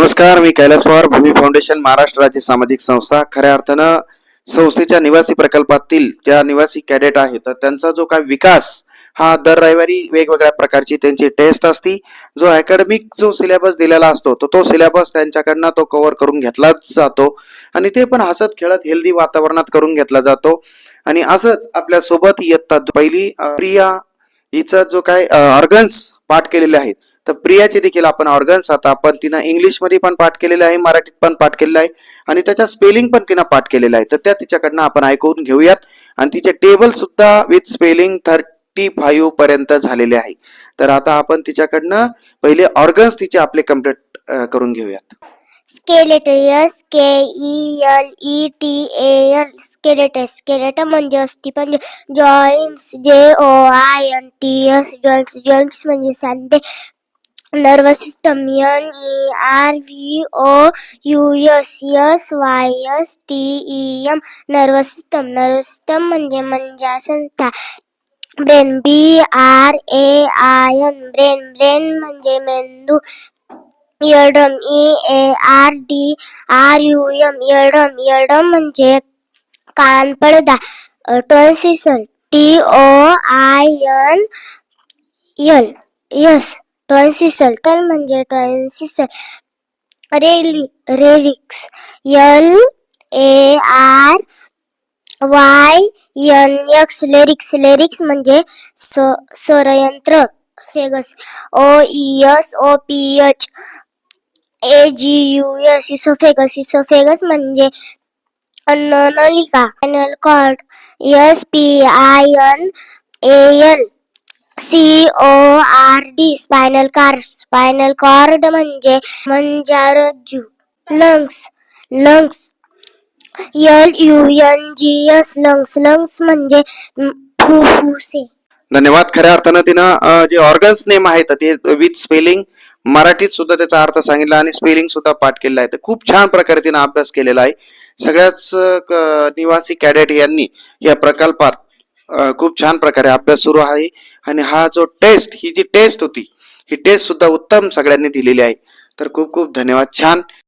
नमस्कार, मी कैलास पवार. भूमी फाउंडेशन महाराष्ट्र राज्य सामाजिक संस्था. खऱ्या अर्थानं संस्थेच्या निवासी प्रकल्पातील ज्या निवासी कॅडेट आहेत तर त्यांचा जो काय विकास हा दर रविवारी वेगवेगळ्या प्रकारची त्यांची टेस्ट असती. जो अकॅडमिक जो सिलेबस दिलेला असतो तो सिलेबस त्यांच्याकडनं तो कव्हर करून घेतलाच जातो आणि ते पण हसत खेळत हेल्दी वातावरणात करून घेतला जातो. आणि असंच आपल्या सोबत इयत्ता पहिली प्रिया हिचा जो काय ऑर्गन्स पाठ केलेले आहेत तर प्रियाचे देखील आपण ऑर्गन्स आता आपण तिनं इंग्लिश मध्ये पण पाठ केलेले आहे, मराठीत पण पाठ केलेलं आहे आणि त्याच्या स्पेलिंग पण तिनं पाठ केलेलं आहे. तर त्या तिच्याकडनं आपण ऐकून घेऊयात आणि तिचे टेबल सुद्धा विथ स्पेलिंग 35 पर्यंत झालेले आहे. तर आता आपण तिच्याकडनं पहिले ऑर्गन्स तिचे आपले कम्प्लीट करून घेऊयात. स्केलेटल SKELETAL स्केलेटल स्केलेटल म्हणजे अस्थिपंजर. जॉइंट्स JOINTS जॉइंट्स म्हणजे सांधे. Nervous system NERVOUS nervous system म्हणजे संस्था. ब्रेन BRAIN ब्रेन म्हणजे मेंदू. इयरडम इयरडम म्हणजे कान पडदा. टॉन्सिल TOINS टॉन्सिल म्हणजे टॉन्सिल. रेलिक्स LARYNX लेरिक्स म्हणजे स्वरयंत्र. OPH AGUS इसोफेगस म्हणजे अन्ननलिका. Spinal cord SPINAL CORD spinal cord म्हणजे मज्जारज्जू. लंग्स LUNGS म्हणजे फुफ्फुसे. धन्यवाद. खऱ्या अर्थानं तिनं जे ऑर्गन्स नेम आहेत ते विथ स्पेलिंग मराठीत सुद्धा त्याचा अर्थ सांगितला आणि स्पेलिंग सुद्धा पाठ केलेला आहे. तर खूप छान प्रकारे तिनं अभ्यास केलेला आहे. सगळ्याच निवासी कॅडेट यांनी या प्रकल्पात खूप छान प्रकारे अभ्यास सुरू आहे आणि हा जो ही जी टेस्ट होती ही टेस्ट सुद्धा उत्तम सगळ्यांनी दिलेली आहे. तर खूप खूप धन्यवाद. छान.